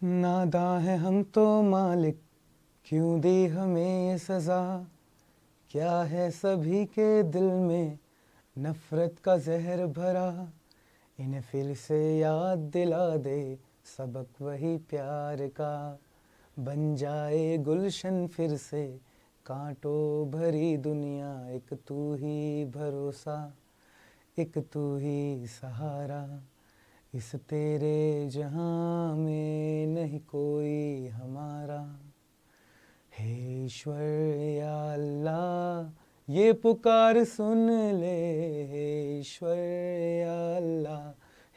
नादां है हम तो मालिक, क्यों दी हमें ये सज़ा। क्या है सभी के दिल में नफ़रत का जहर भरा। इन्हें फिर से याद दिला दे सबक वही प्यार का। बन जाए गुलशन फिर से कांटों भरी दुनिया। एक तू ही भरोसा, एक तू ही सहारा। इस तेरे जहां में नहीं कोई हमारा। हे ईश्वर या अल्लाह ये पुकार सुन ले। हे ईश्वर या अल्लाह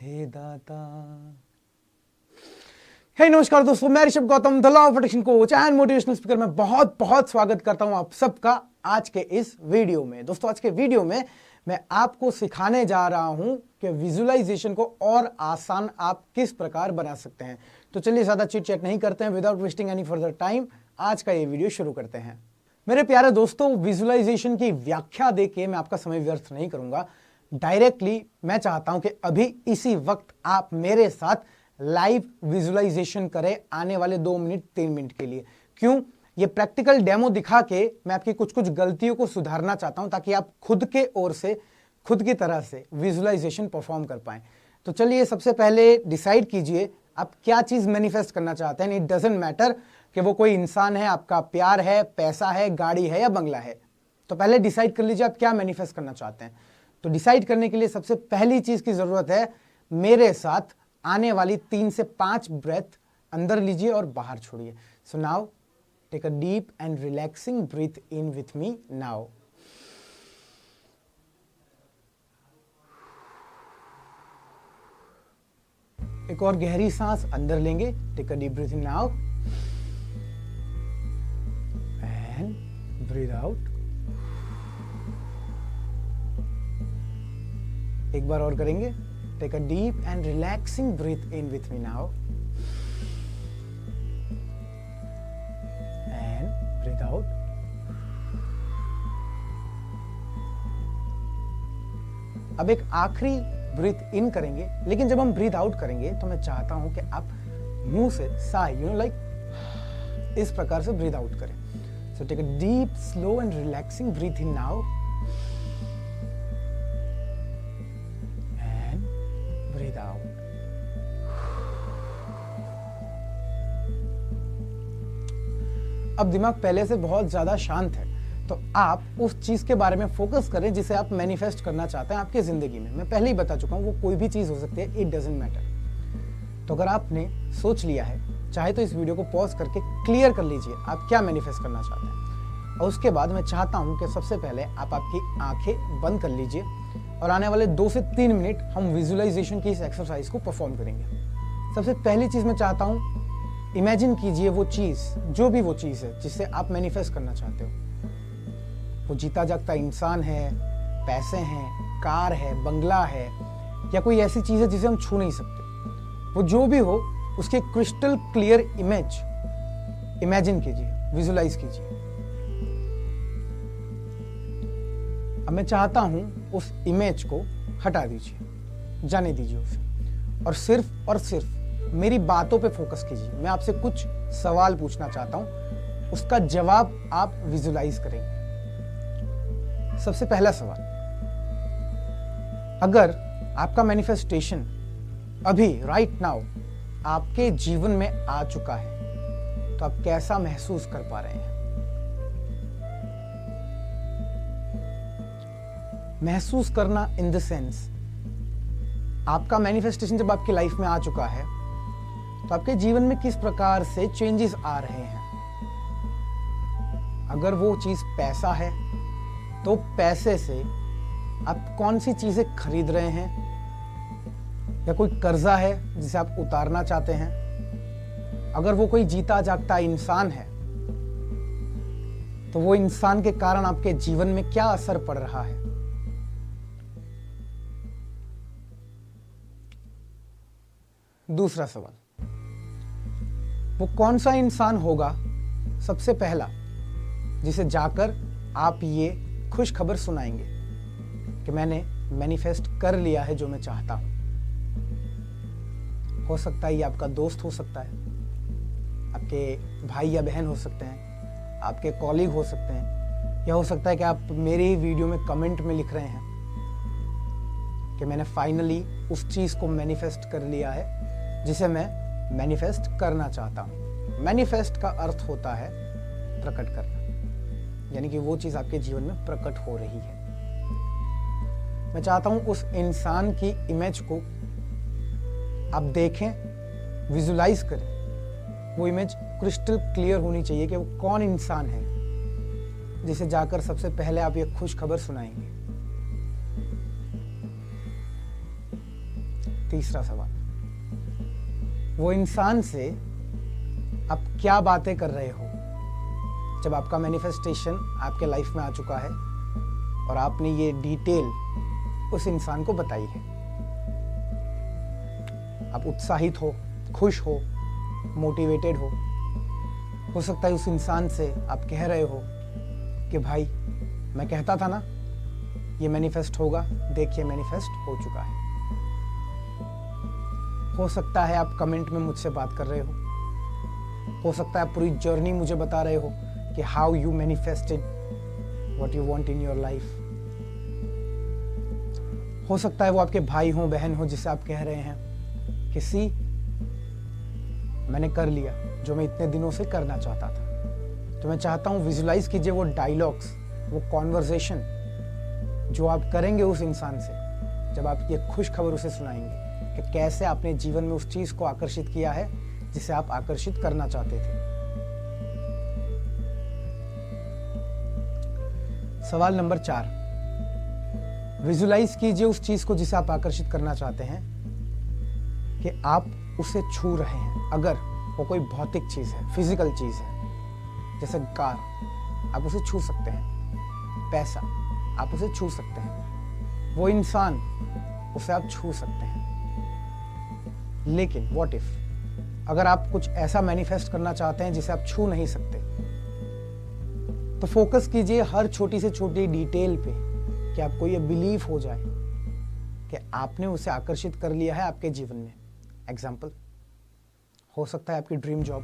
हे दाता। हे नमस्कार दोस्तों, मैं Rishabh Gautam, the law of attraction coach and motivational speaker में बहुत बहुत स्वागत करता हूं आप सबका आज के इस वीडियो में। दोस्तों आज के वीडियो में मैं आपको सिखाने जा रहा हूं कि विजुअलाइजेशन को और आसान आप किस प्रकार बना सकते हैं। तो चलिए ज्यादा चिट चैट नहीं करते हैं, without wasting any further time आज का ये वीडियो शुरू करते हैं। मेरे प्यारे दोस्तों, विजुअलाइजेशन की व्याख्या देके मैं आपका समय व्यर्थ नहीं करूंगा। डायरेक्टली मैं चाहता हूं कि अभी इसी वक्त आप मेरे साथ लाइव विजुअलाइजेशन करें आने वाले 2 मिनट 3 मिनट के लिए। क्यों? ये प्रैक्टिकल डेमो दिखा के मैं आपकी कुछ कुछ गलतियों को सुधारना चाहता हूं ताकि आप खुद के ओर से खुद की तरह से विजुअलाइजेशन परफॉर्म कर पाएं। तो चलिए सबसे पहले डिसाइड कीजिए आप क्या चीज मैनिफेस्ट करना चाहते हैं। इट डजंट मैटर कि वो कोई इंसान है, आपका प्यार है, पैसा है, गाड़ी है या बंगला है। तो पहले डिसाइड कर लीजिए आप क्या मैनिफेस्ट करना चाहते हैं। तो डिसाइड करने के लिए सबसे पहली चीज की जरूरत है, मेरे साथ आने वाली 3 से 5 ब्रेथ अंदर लीजिए और बाहर छोड़िए। So now take a deep and relaxing breath in with me now. एक और गहरी सांस अंदर लेंगे। Take a deep breath in now and breathe out. एक बार और करेंगे। Take a deep and relaxing breath in with me now and breathe out. अब एक आखिरी ब्रीथ इन करेंगे, लेकिन जब हम ब्रीथ आउट करेंगे तो मैं चाहता हूं कि आप मुंह से साय लाइक इस प्रकार से ब्रीथ आउट करें। So take a deep slow and relaxing breath in now breathe out. अब दिमाग पहले से बहुत ज्यादा शांत है, तो आप उस चीज के बारे में फोकस करें जिसे आप मैनिफेस्ट करना चाहते हैं आपकी जिंदगी में। मैं पहले ही बता चुका हूं, वो कोई भी चीज हो सकती है, इट डजंट मैटर। तो अगर आपने सोच लिया है, चाहे तो इस वीडियो को पॉज करके क्लियर कर लीजिए आप क्या मैनिफेस्ट करना चाहते हैं। और उसके बाद मैं चाहता हूं कि सबसे पहले आप आपकी आंखें बंद कर लीजिए और आने वाले 2 से 3 मिनट हम विजुअलाइजेशन की इस एक्सरसाइज को परफॉर्म करेंगे। सबसे पहली चीज मैं चाहता हूं, इमेजिन कीजिए वो चीज, जो भी वो चीज है जिससे आप मैनिफेस्ट करना चाहते हो। वो जीता जागता इंसान है, पैसे हैं, कार है, बंगला है, या कोई ऐसी चीज है जिसे हम छू नहीं सकते। वो जो भी हो, उसके क्रिस्टल क्लियर इमेज इमेजिन कीजिए, विजुअलाइज कीजिए। अब मैं चाहता हूं उस इमेज को हटा दीजिए, जाने दीजिए उसे, और सिर्फ मेरी बातों पे फोकस कीजिए। मैं आपसे कुछ सवाल पूछना चाहता हूं, उसका जवाब आप विजुअलाइज करेंगे। सबसे पहला सवाल, अगर आपका मैनिफेस्टेशन अभी राइट नाउ आपके जीवन में आ चुका है तो आप कैसा महसूस कर पा रहे हैं? महसूस करना इन द सेंस, आपका मैनिफेस्टेशन जब आपकी लाइफ में आ चुका है तो आपके जीवन में किस प्रकार से चेंजेस आ रहे हैं। अगर वो चीज पैसा है तो पैसे से आप कौन सी चीजें खरीद रहे हैं, या कोई कर्जा है जिसे आप उतारना चाहते हैं। अगर वो कोई जीता जागता इंसान है तो वो इंसान के कारण आपके जीवन में क्या असर पड़ रहा है। दूसरा सवाल, वो कौन सा इंसान होगा सबसे पहला जिसे जाकर आप ये खुश खबर सुनाएंगे कि मैंने मैनिफेस्ट कर लिया है जो मैं चाहता हूं। हो सकता है ये आपका दोस्त हो सकता है, आपके भाई या बहन हो सकते हैं, आपके कॉलीग हो सकते हैं, या हो सकता है कि आप मेरे ही वीडियो में कमेंट में लिख रहे हैं कि मैंने फाइनली उस चीज़ को मैनिफेस्ट कर लिया है जिसे मैं मैनिफेस्ट करना चाहता हूँ। मैनिफेस्ट का अर्थ होता है प्रकट करना, यानी कि वो चीज़ आपके जीवन में प्रकट हो रही है। मैं चाहता हूँ उस इंसान की इमेज को आप देखें, विजुलाइज करें। वो इमेज क्रिस्टल क्लियर होनी चाहिए कि वो कौन इंसान है जिसे जाकर सबसे पहले आप ये खुश खबर सुनाएंगे। तीसरा सवाल, वो इंसान से आप क्या बातें कर रहे हो जब आपका मैनिफेस्टेशन आपके लाइफ में आ चुका है और आपने ये डिटेल उस इंसान को बताई है। आप उत्साहित हो, खुश हो, मोटिवेटेड हो सकता है उस इंसान से आप कह रहे हो कि भाई मैं कहता था ना ये मैनिफेस्ट होगा, देखिए मैनिफेस्ट हो चुका है। हो सकता है आप कमेंट में मुझसे बात कर रहे हो सकता है आप पूरी जर्नी मुझे बता रहे हो कि how you manifested what you want in your life. हो सकता है वो आपके भाई हो, बहन हो, जिसे आप कह रहे हैं कि सी मैंने कर लिया जो मैं इतने दिनों से करना चाहता था। तो मैं चाहता हूं विजुलाइज कीजिए वो डायलॉग्स, वो कॉन्वर्सेशन जो आप करेंगे उस इंसान से जब आप ये खुश खबर उसे सुनाएंगे कि कैसे आपने जीवन में उस चीज को आकर्षित किया है जिसे आप आकर्षित करना चाहते थे। सवाल नंबर 4, विजुलाइज कीजिए उस चीज को जिसे आप आकर्षित करना चाहते हैं कि आप उसे छू रहे हैं। अगर वो कोई भौतिक चीज है, फिजिकल चीज है, जैसे कार, आप उसे छू सकते हैं। पैसा, आप उसे छू सकते हैं। वो इंसान, उसे आप छू सकते हैं। लेकिन व्हाट इफ अगर आप कुछ ऐसा मैनिफेस्ट करना चाहते हैं जिसे आप छू नहीं सकते, तो फोकस कीजिए हर छोटी से छोटी डिटेल पे कि आपको ये बिलीव हो जाए कि आपने उसे आकर्षित कर लिया है आपके जीवन में। एग्जाम्पल हो सकता है आपकी ड्रीम जॉब।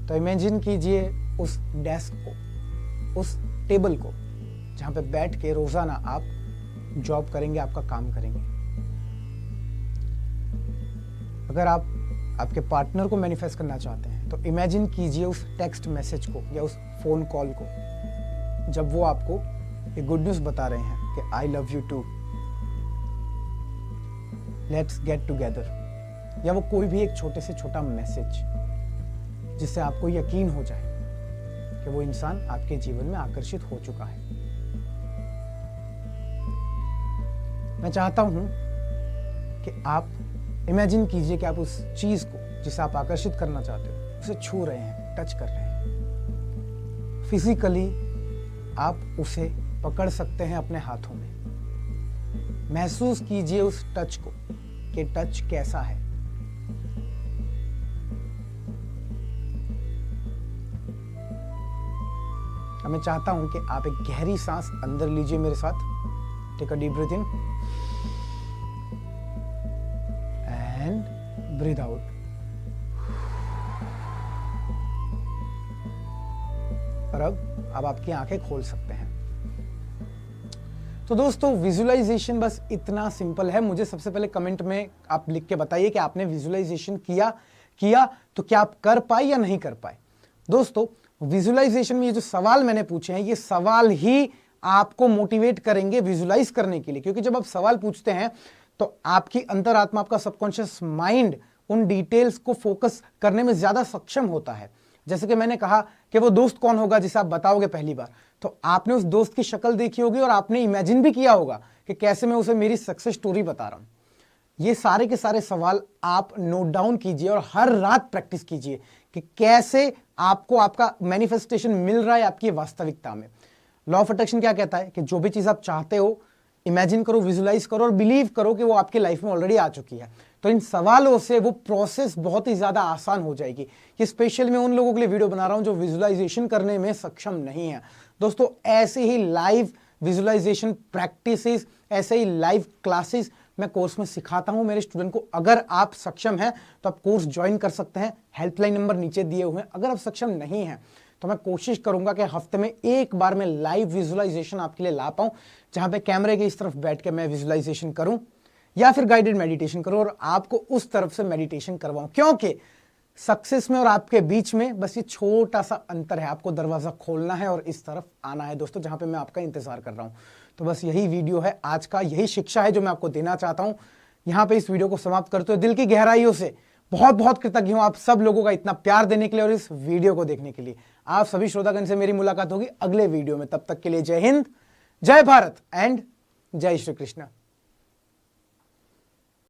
तो इमेजिन कीजिए उस डेस्क को, उस टेबल को जहां पे बैठ के रोजाना आप जॉब करेंगे, आपका काम करेंगे। अगर आप आपके पार्टनर को मैनिफेस्ट करना चाहते हैं तो इमेजिन कीजिए उस टेक्स्ट मैसेज को या उस फोन कॉल को जब वो आपको ये गुड न्यूज बता रहे हैं कि I love you too, let's get together, या वो कोई भी एक छोटे से छोटा मैसेज जिससे आपको यकीन हो जाए कि वो इंसान आपके जीवन में आकर्षित हो चुका है। मैं चाहता हूं कि आप इमेजिन कीजिए कि आप उस चीज को जिसे आप आकर्षित करना चाहते हो उसे छू रहे हैं, टच कर रहे हैं। फिजिकली आप उसे पकड़ सकते हैं अपने हाथों में। महसूस कीजिए उस टच को कि टच कैसा है। अब मैं चाहता हूं कि आप एक गहरी सांस अंदर लीजिए मेरे साथ। Take a deep breath in and breathe out. और अब आपकी आंखें खोल सकते हैं। तो दोस्तों विजुअलाइजेशन बस इतना सिंपल है। मुझे सबसे पहले कमेंट में आप लिख के बताइए कि आपने विजुअलाइजेशन किया तो क्या आप कर पाए या नहीं कर पाए। दोस्तों विजुअलाइजेशन में ये जो सवाल मैंने पूछे हैं, ये सवाल ही आपको मोटिवेट करेंगे विजुअलाइज करने के लिए, क्योंकि जब आप सवाल पूछते हैं तो आपकी अंतरात्मा, आपका सबकॉन्शियस माइंड उन डिटेल्स को फोकस करने में ज्यादा सक्षम होता है। जैसे कि मैंने कहा कि वो दोस्त कौन होगा जिसे आप बताओगे पहली बार, तो आपने उस दोस्त की शक्ल देखी होगी और आपने इमेजिन भी किया होगा कि कैसे मैं उसे मेरी सक्सेस स्टोरी बता रहा हूं। ये सारे के सारे सवाल आप नोट डाउन कीजिए और हर रात प्रैक्टिस कीजिए कि कैसे आपको आपका मैनिफेस्टेशन मिल रहा है आपकी वास्तविकता में। लॉ ऑफ अट्रैक्शन क्या कहता है कि जो भी चीज आप चाहते हो इमेजिन करो, विजुलाइज करो और बिलीव करो कि वो आपकी लाइफ में ऑलरेडी आ चुकी है। तो इन सवालों से वो प्रोसेस बहुत ही ज्यादा आसान हो जाएगी। ये स्पेशल मैं उन लोगों के लिए वीडियो बना रहा हूं जो विजुलाइजेशन करने में सक्षम नहीं है। दोस्तों ऐसे ही लाइव विजुलाइजेशन प्रैक्टिसेस, ऐसे ही लाइव क्लासेस मैं कोर्स में सिखाता हूं मेरे स्टूडेंट को। अगर आप सक्षम हैं तो आप कोर्स ज्वाइन कर सकते हैं। हेल्पलाइन नंबर नीचे दिए हुए हैं। अगर आप सक्षम नहीं हैं तो मैं कोशिश करूंगा कि हफ्ते में एक बार मैं लाइव विजुअलाइजेशन आपके लिए ला पाऊं, जहां पे कैमरे के इस तरफ बैठ के मैं विजुअलाइजेशन करूं या फिर गाइडेड मेडिटेशन करूं और आपको उस तरफ से मेडिटेशन करवाऊं। क्योंकि सक्सेस में और आपके बीच में बस ये छोटा सा अंतर है। आपको दरवाजा खोलना है और इस तरफ आना है दोस्तों, जहां पे मैं आपका इंतजार कर रहा हूं। तो बस यही वीडियो है आज का, यही शिक्षा है जो मैं आपको देना चाहता हूं। यहां पे इस वीडियो को समाप्त करते हुए दिल की गहराइयों से बहुत बहुत कृतज्ञ हूं आप सब लोगों का इतना प्यार देने के लिए और इस वीडियो को देखने के लिए। आप सभी श्रोतागण से मेरी मुलाकात होगी अगले वीडियो में। तब तक के लिए जय हिंद, जय भारत एंड जय श्री कृष्ण।